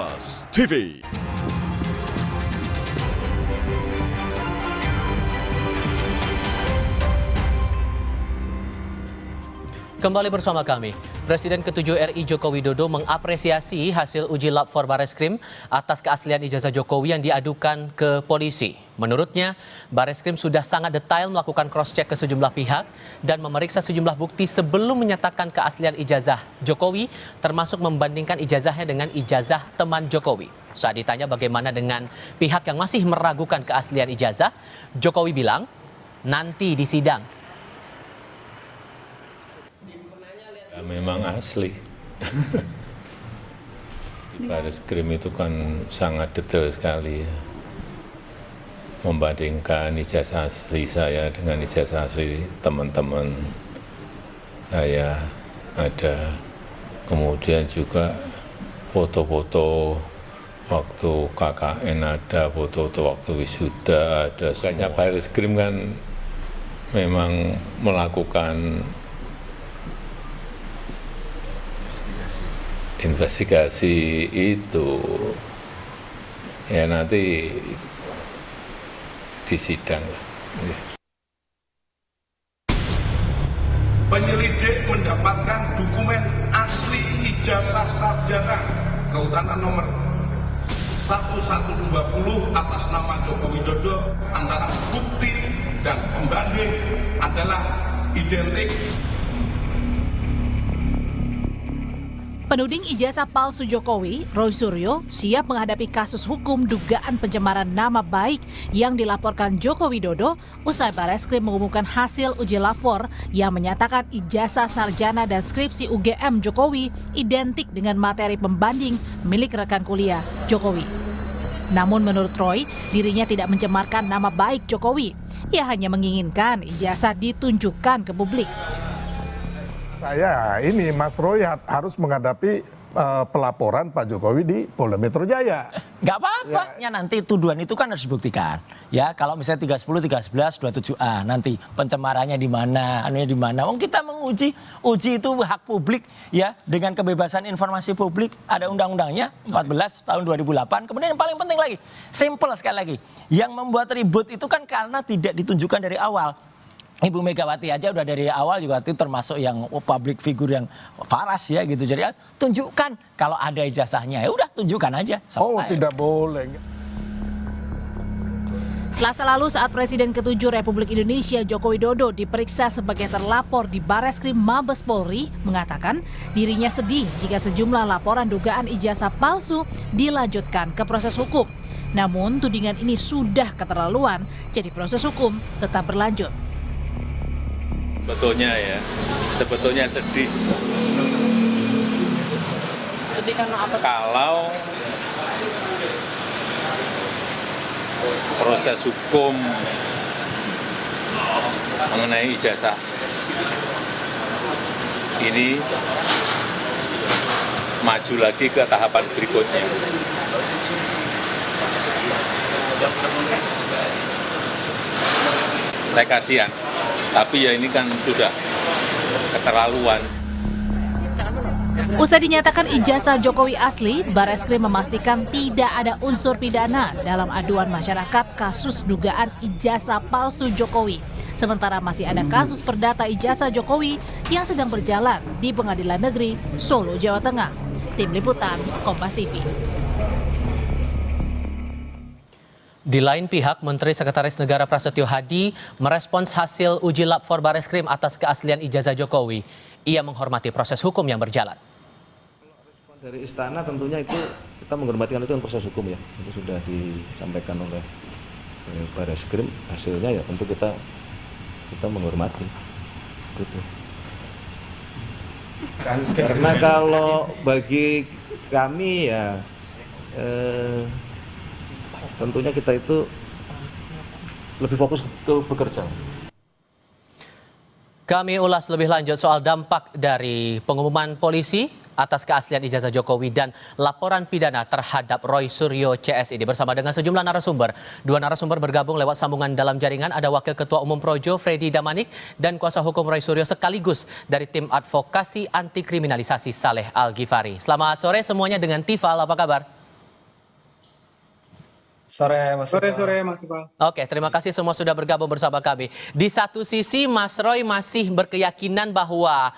Kompas TV. Kembali bersama kami, Presiden ke-7 RI Joko Widodo mengapresiasi hasil uji lab for Bareskrim atas keaslian ijazah Jokowi yang diadukan ke polisi. Menurutnya, Bareskrim sudah sangat detail melakukan cross-check ke sejumlah pihak dan memeriksa sejumlah bukti sebelum menyatakan keaslian ijazah Jokowi, termasuk membandingkan ijazahnya dengan ijazah teman Jokowi. Saat ditanya bagaimana dengan pihak yang masih meragukan keaslian ijazah, Jokowi bilang, nanti di sidang. Ya, memang asli. Di Bareskrim itu kan sangat detail sekali ya. Membandingkan ijazah asli saya dengan ijazah asli teman-teman saya ada. Kemudian juga foto-foto waktu KKN ada, foto-foto waktu wisuda ada. Soalnya Bareskrim kan memang melakukan investigasi itu, ya nanti di sidang lah. Ya. Penyelidik mendapatkan dokumen asli ijazah sarjana kehutanan nomor 1120 atas nama Joko Widodo, antara bukti dan pembanding adalah identik. Penuding ijazah palsu Jokowi, Roy Suryo, siap menghadapi kasus hukum dugaan pencemaran nama baik yang dilaporkan Joko Widodo usai Bareskrim mengumumkan hasil uji lapor yang menyatakan ijazah sarjana dan skripsi UGM Jokowi identik dengan materi pembanding milik rekan kuliah Jokowi. Namun menurut Roy, dirinya tidak mencemarkan nama baik Jokowi. Ia hanya menginginkan ijazah ditunjukkan ke publik. Saya ini Mas Roy harus menghadapi pelaporan Pak Jokowi di Polda Metro Jaya. Nggak apa-apa, ya nanti tuduhan itu kan harus dibuktikan. Ya kalau misalnya 310, 311, 27A nanti pencemarannya di mana, anunya di mana. Wong kita menguji, uji itu hak publik ya dengan kebebasan informasi publik. Ada undang-undangnya 14 tahun 2008. Kemudian yang paling penting lagi, simple sekali lagi, yang membuat ribut itu kan karena tidak ditunjukkan dari awal. Ibu Megawati aja udah dari awal juga itu termasuk yang public figure yang waras ya gitu. Jadi ya, tunjukkan kalau ada ijazahnya, ya udah tunjukkan aja. Selesai. Oh tidak boleh. Selasa lalu saat Presiden ke-7 Republik Indonesia Joko Widodo diperiksa sebagai terlapor di Bareskrim Mabes Polri, mengatakan dirinya sedih jika sejumlah laporan dugaan ijazah palsu dilanjutkan ke proses hukum. Namun tudingan ini sudah keterlaluan, jadi proses hukum tetap berlanjut. Sebetulnya sedih. Sedih karena apa? Kalau proses hukum mengenai ijazah ini maju lagi ke tahapan berikutnya. Saya kasihan. Tapi ya ini kan sudah keterlaluan. Usai dinyatakan ijazah Jokowi asli, Bareskrim memastikan tidak ada unsur pidana dalam aduan masyarakat kasus dugaan ijazah palsu Jokowi. Sementara masih ada kasus perdata ijazah Jokowi yang sedang berjalan di Pengadilan Negeri Solo, Jawa Tengah. Tim Liputan, Kompas TV. Di lain pihak, Menteri Sekretaris Negara Prasetyo Hadi merespons hasil uji lab for Bareskrim atas keaslian ijazah Jokowi. Ia menghormati proses hukum yang berjalan. Dari istana tentunya itu kita menghormati itu proses hukum ya. Itu sudah disampaikan oleh Bareskrim, hasilnya ya tentu kita menghormati. Gitu. Karena kalau bagi kami ya tentunya kita itu lebih fokus ke bekerja. Kami ulas lebih lanjut soal dampak dari pengumuman polisi atas keaslian ijazah Jokowi dan laporan pidana terhadap Roy Suryo CS ini bersama dengan sejumlah narasumber. Dua narasumber bergabung lewat sambungan dalam jaringan. Ada Wakil Ketua Umum Projo Freddy Damanik dan kuasa hukum Roy Suryo sekaligus dari tim advokasi anti kriminalisasi Saleh Al Ghifari. Selamat sore semuanya dengan Tifal, apa kabar? Sore Mas Iqbal. Sore Mas Iqbal. Oke, terima kasih semua sudah bergabung bersama kami. Di satu sisi Mas Roy masih berkeyakinan bahwa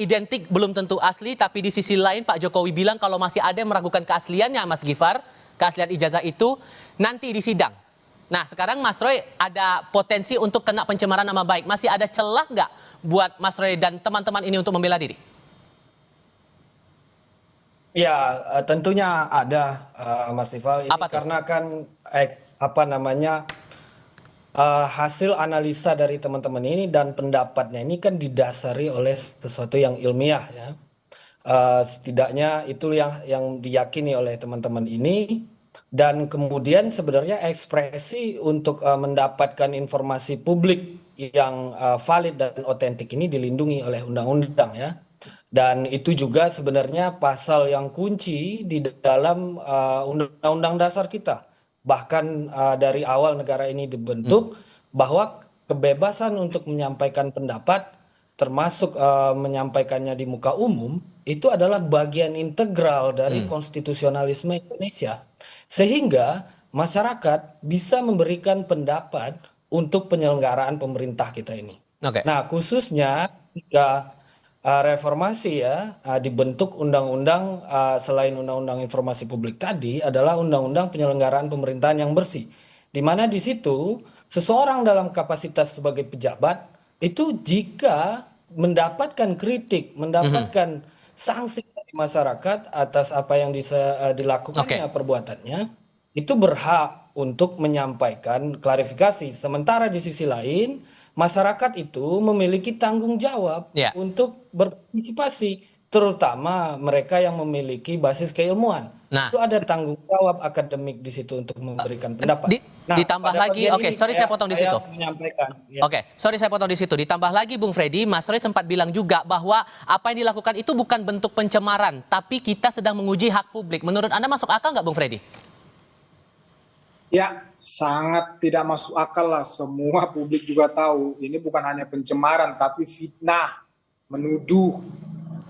identik belum tentu asli, tapi di sisi lain Pak Jokowi bilang kalau masih ada yang meragukan keasliannya Mas Gifar, keaslian ijazah itu nanti di sidang. Nah sekarang Mas Roy ada potensi untuk kena pencemaran nama baik. Masih ada celah nggak buat Mas Roy dan teman-teman ini untuk membela diri? Ya, tentunya ada Mas Iqbal. Ini Apa tuh? karena kan hasil analisa dari teman-teman ini dan pendapatnya ini kan didasari oleh sesuatu yang ilmiah ya. Setidaknya itu yang diyakini oleh teman-teman ini, dan kemudian sebenarnya ekspresi untuk mendapatkan informasi publik yang valid dan otentik ini dilindungi oleh undang-undang ya. Dan itu juga sebenarnya pasal yang kunci di dalam undang-undang dasar kita. Bahkan dari awal negara ini dibentuk bahwa kebebasan untuk menyampaikan pendapat termasuk menyampaikannya di muka umum itu adalah bagian integral dari konstitusionalisme Indonesia. Sehingga masyarakat bisa memberikan pendapat untuk penyelenggaraan pemerintah kita ini. Oke. Nah, khususnya ketika reformasi ya dibentuk undang-undang selain undang-undang informasi publik tadi adalah undang-undang penyelenggaraan pemerintahan yang bersih, di mana di situ seseorang dalam kapasitas sebagai pejabat itu jika mendapatkan kritik, mendapatkan sanksi dari masyarakat atas apa yang dilakukannya perbuatannya, itu berhak untuk menyampaikan klarifikasi. Sementara di sisi lain masyarakat itu memiliki tanggung jawab untuk berpartisipasi, terutama mereka yang memiliki basis keilmuan. Nah, itu ada tanggung jawab akademik di situ untuk memberikan pendapat. Ditambah lagi, saya potong di situ. Saya potong di situ. Ditambah lagi Bung Freddy, Mas Roy sempat bilang juga bahwa apa yang dilakukan itu bukan bentuk pencemaran, tapi kita sedang menguji hak publik. Menurut Anda masuk akal nggak Bung Freddy? Ya, sangat tidak masuk akal lah. Semua publik juga tahu ini bukan hanya pencemaran tapi fitnah, menuduh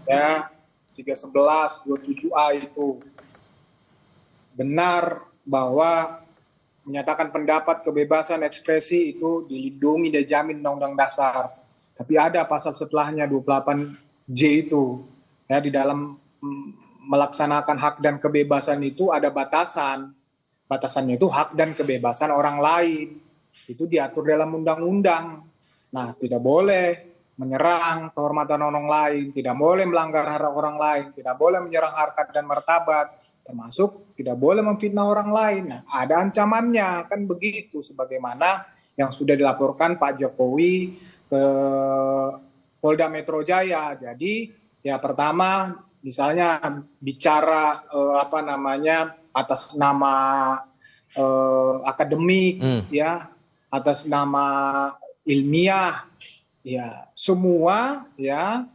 ya. 311 27A itu benar bahwa menyatakan pendapat, kebebasan ekspresi itu dilindungi dan dijamin Undang-Undang Dasar. Tapi ada pasal setelahnya 28J itu ya, di dalam melaksanakan hak dan kebebasan itu ada batasan. Batasannya itu hak dan kebebasan orang lain. Itu diatur dalam undang-undang. Nah, tidak boleh menyerang kehormatan orang lain, tidak boleh melanggar hak orang lain, tidak boleh menyerang harkat dan martabat, termasuk tidak boleh memfitnah orang lain. Nah, ada ancamannya, kan begitu, sebagaimana yang sudah dilaporkan Pak Jokowi ke Polda Metro Jaya. Jadi, ya pertama, misalnya bicara atas nama akademik, ya, atas nama ilmiah, ya semua, ya,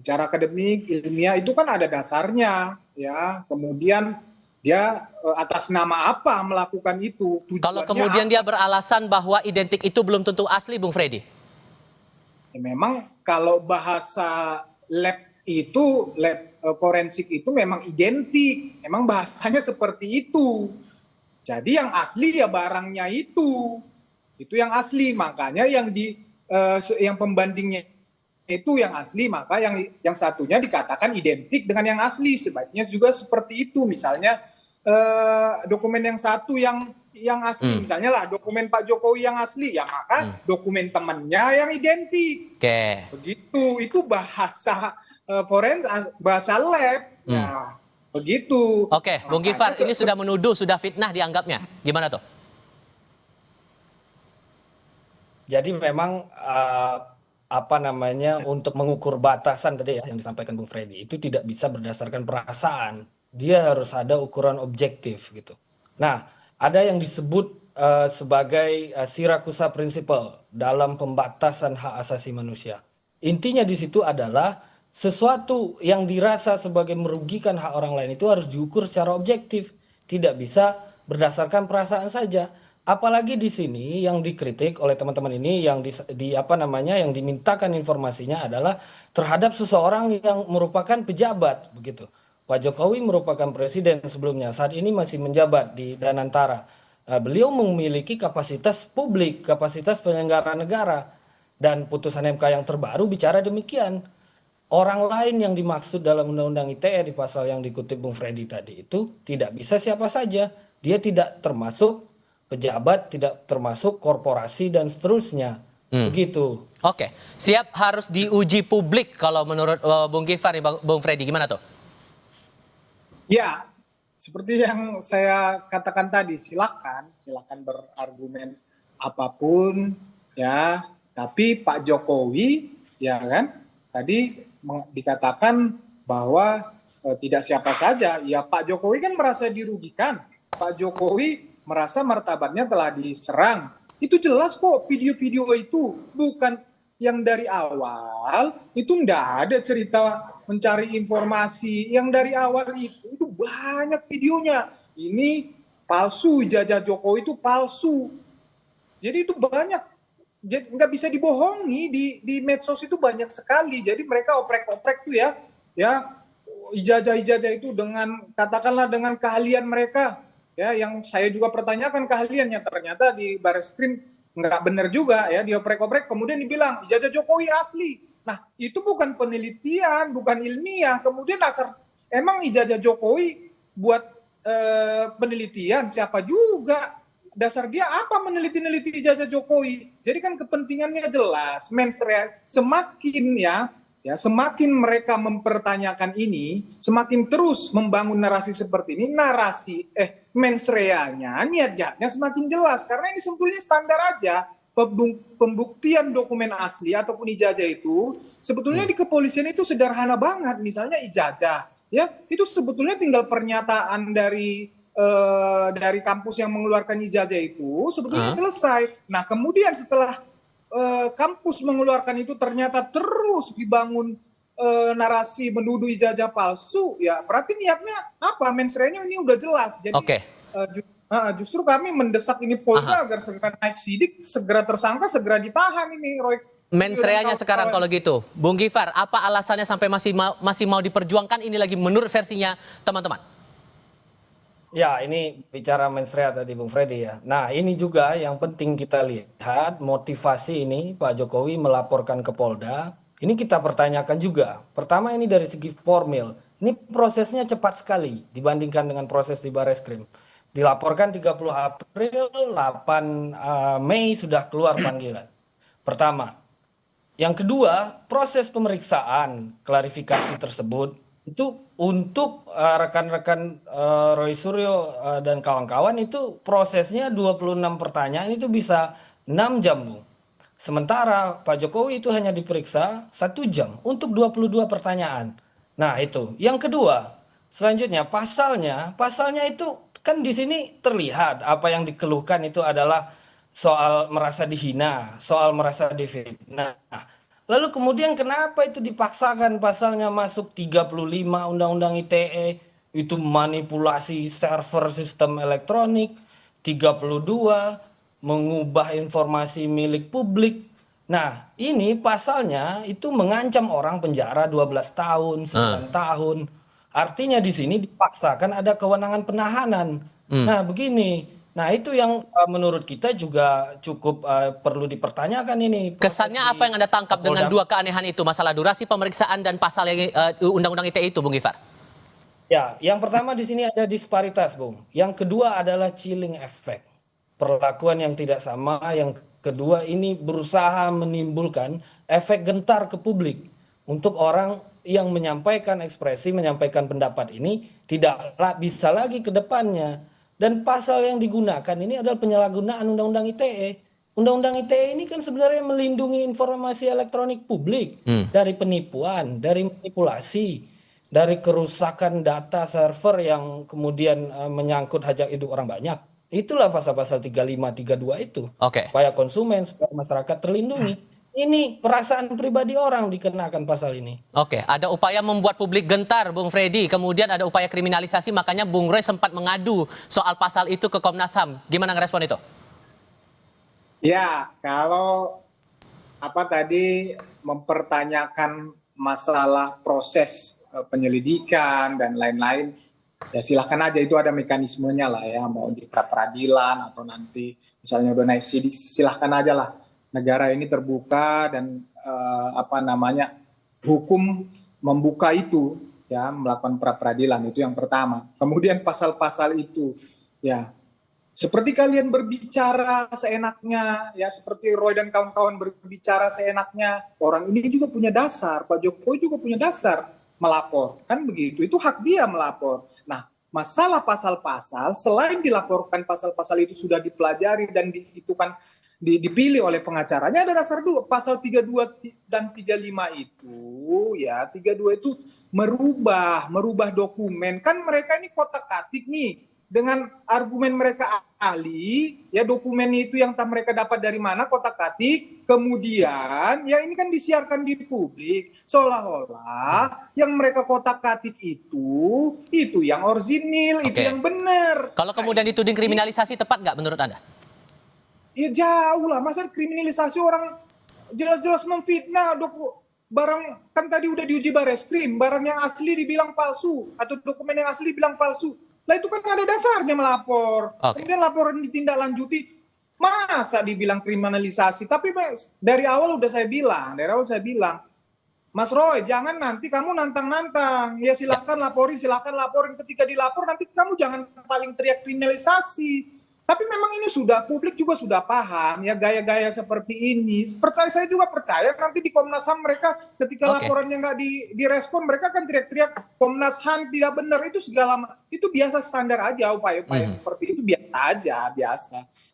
bicara akademik, ilmiah itu kan ada dasarnya, ya. Kemudian dia atas nama apa melakukan itu? Kalau kemudian dia beralasan bahwa identik itu belum tentu asli, Bung Freddy? Ya, memang kalau bahasa lab itu, lab forensik itu memang identik, memang bahasanya seperti itu. Jadi yang asli ya barangnya itu yang asli, makanya yang pembandingnya itu yang asli, maka yang satunya dikatakan identik dengan yang asli. Sebaiknya juga seperti itu. Misalnya dokumen yang satu yang asli, misalnya lah dokumen Pak Jokowi yang asli, ya maka dokumen temannya yang identik. Begitu, itu bahasa bahasa lab. Nah, begitu. Oke, Bung Gifar, ini sudah menuduh, sudah fitnah dianggapnya. Gimana tuh? Jadi memang untuk mengukur batasan tadi ya yang disampaikan Bung Freddy itu tidak bisa berdasarkan perasaan. Dia harus ada ukuran objektif gitu. Nah, ada yang disebut sebagai Siracusa Principle dalam pembatasan hak asasi manusia. Intinya di situ adalah sesuatu yang dirasa sebagai merugikan hak orang lain itu harus diukur secara objektif, tidak bisa berdasarkan perasaan saja. Apalagi di sini yang dikritik oleh teman-teman ini yang yang dimintakan informasinya adalah terhadap seseorang yang merupakan pejabat begitu. Pak Jokowi merupakan presiden sebelumnya, saat ini masih menjabat di Danantara. beliau memiliki kapasitas publik, kapasitas penyelenggara negara. Dan putusan MK yang terbaru bicara demikian. Orang lain yang dimaksud dalam Undang-Undang ITE di pasal yang dikutip Bung Freddy tadi itu tidak bisa siapa saja. Dia tidak termasuk pejabat, tidak termasuk korporasi dan seterusnya. Begitu. Oke, siap harus diuji publik kalau menurut Bung Kifar, Bung Freddy, gimana tuh? Ya, seperti yang saya katakan tadi, silakan berargumen apapun, ya. Tapi Pak Jokowi, ya kan, tadi dikatakan bahwa tidak siapa saja. Ya Pak Jokowi kan merasa dirugikan. Pak Jokowi merasa martabatnya telah diserang. Itu jelas kok video-video itu, bukan yang dari awal itu enggak ada cerita mencari informasi. Yang dari awal itu banyak videonya. Ini palsu, ijazah Jokowi itu palsu. Jadi itu banyak, jadi nggak bisa dibohongi, di medsos itu banyak sekali. Jadi mereka oprek-oprek tuh ya ijazah-ijazah itu dengan katakanlah dengan keahlian mereka. Ya, yang saya juga pertanyakan keahliannya, ternyata di Bareskrim nggak benar juga ya, dioprek-oprek kemudian dibilang ijazah Jokowi asli. Nah, itu bukan penelitian, bukan ilmiah. Kemudian emang ijazah Jokowi buat penelitian siapa juga? Dasar dia apa meneliti-neliti ijazah Jokowi? Jadi kan kepentingannya jelas, mensrea semakin mereka mempertanyakan ini, semakin terus membangun narasi seperti ini, mensreanya, niatnya semakin jelas. Karena ini sebetulnya standar aja, pembuktian dokumen asli ataupun ijazah itu, sebetulnya di kepolisian itu sederhana banget. Misalnya ijazah, ya itu sebetulnya tinggal pernyataan dari kampus yang mengeluarkan ijazah itu, sebetulnya selesai. Nah kemudian setelah kampus mengeluarkan itu ternyata terus dibangun narasi menuduh ijazah palsu, ya berarti niatnya apa? Mensreanya ini udah jelas. Jadi justru kami mendesak ini Polda agar segera naik sidik, segera tersangka, segera ditahan ini Roy. Mensreanya sekarang kalau gitu, Bung Kifar, apa alasannya sampai masih mau diperjuangkan ini lagi menurut versinya teman-teman? Ya, ini bicara mensrea tadi Bung Freddy ya. Nah, ini juga yang penting kita lihat motivasi ini Pak Jokowi melaporkan ke Polda. Ini kita pertanyakan juga. Pertama ini dari segi formil. Ini prosesnya cepat sekali dibandingkan dengan proses di Bareskrim. Dilaporkan 30 April, 8 Mei sudah keluar panggilan. Pertama. Yang kedua, proses pemeriksaan klarifikasi tersebut itu untuk rekan-rekan Roy Suryo dan kawan-kawan itu prosesnya 26 pertanyaan itu bisa 6 jam, Bung. Sementara Pak Jokowi itu hanya diperiksa 1 jam untuk 22 pertanyaan. Nah, itu. Yang kedua, selanjutnya pasalnya itu kan di sini terlihat apa yang dikeluhkan itu adalah soal merasa dihina, soal merasa difitnah. Lalu kemudian kenapa itu dipaksakan pasalnya masuk 35 Undang-Undang ITE, itu manipulasi server sistem elektronik, 32 mengubah informasi milik publik. Nah, ini pasalnya itu mengancam orang penjara 12 tahun, 9 tahun. Artinya di sini dipaksakan ada kewenangan penahanan. Nah, begini. Nah, itu yang menurut kita juga cukup perlu dipertanyakan ini. Kesannya apa yang Anda tangkap dengan dua keanehan itu, masalah durasi pemeriksaan dan pasal yang Undang-Undang ITE itu, Bung Kifar? Ya, yang pertama di sini ada disparitas, Bung. Yang kedua adalah chilling effect. Perlakuan yang tidak sama. Yang kedua ini berusaha menimbulkan efek gentar ke publik. Untuk orang yang menyampaikan ekspresi, menyampaikan pendapat ini tidak bisa lagi ke depannya. Dan pasal yang digunakan ini adalah penyalahgunaan Undang-Undang ITE. Undang-Undang ITE ini kan sebenarnya melindungi informasi elektronik publik dari penipuan, dari manipulasi, dari kerusakan data server yang kemudian menyangkut hajat hidup orang banyak. Itulah pasal-pasal 35, 32 itu. Supaya konsumen, supaya masyarakat terlindungi. Ini perasaan pribadi orang dikenakan pasal ini. Oke, ada upaya membuat publik gentar, Bung Freddy. Kemudian ada upaya kriminalisasi, makanya Bung Roy sempat mengadu soal pasal itu ke Komnas HAM. Gimana ngerespon itu? Ya, kalau tadi mempertanyakan masalah proses penyelidikan dan lain-lain, Ya silahkan aja, itu ada mekanismenya lah ya, mau di pra-peradilan atau nanti misalnya udah naik sidik, silahkan aja lah. Negara ini terbuka dan hukum membuka itu ya, melakukan pra-peradilan, itu yang pertama. Kemudian pasal-pasal itu ya seperti kalian berbicara seenaknya ya, seperti Roy dan kawan-kawan berbicara seenaknya, orang ini juga punya dasar, Pak Jokowi juga punya dasar melapor, kan begitu, itu hak dia melapor. Nah, masalah pasal-pasal, selain dilaporkan pasal-pasal itu sudah dipelajari dan dipilih oleh pengacaranya, ada dasar dua, pasal 32 dan 35 itu, ya 32 itu merubah dokumen, kan mereka ini kotak-katik nih, dengan argumen mereka ahli, ya dokumen itu yang mereka dapat dari mana, kotak-katik, kemudian ya ini kan disiarkan di publik, seolah-olah yang mereka kotak-katik itu yang orisinil, itu yang benar. Kalau kemudian dituding kriminalisasi, tepat nggak menurut Anda? Ya jauh lah, masa kriminalisasi orang jelas-jelas memfitnah, barang kan tadi udah diuji Bareskrim, barang yang asli dibilang palsu, atau dokumen yang asli bilang palsu. Lah itu kan ada dasarnya melapor. Kemudian laporan ditindaklanjuti. Masa dibilang kriminalisasi? Tapi dari awal saya bilang, Mas Roy, jangan nanti kamu nantang-nantang. Ya silakan laporin. Ketika dilapor nanti kamu jangan paling teriak kriminalisasi. Tapi memang ini publik juga sudah paham ya gaya-gaya seperti ini. Saya juga percaya nanti di Komnas HAM mereka ketika laporannya nggak direspon, mereka akan teriak-teriak Komnas HAM tidak benar, itu itu biasa, standar aja upaya-upaya seperti itu, biasa.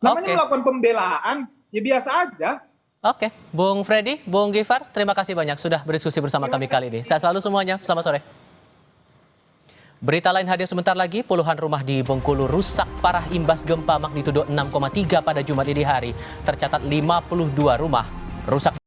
Namanya melakukan pembelaan ya biasa aja. Oke, Bung Freddy, Bung Gifar, terima kasih banyak sudah berdiskusi bersama kami kali ini. Sehat selalu semuanya, selamat sore. Berita lain hadir sebentar lagi, puluhan rumah di Bengkulu rusak parah imbas gempa magnitudo 6,3 pada Jumat ini hari. Tercatat 52 rumah rusak.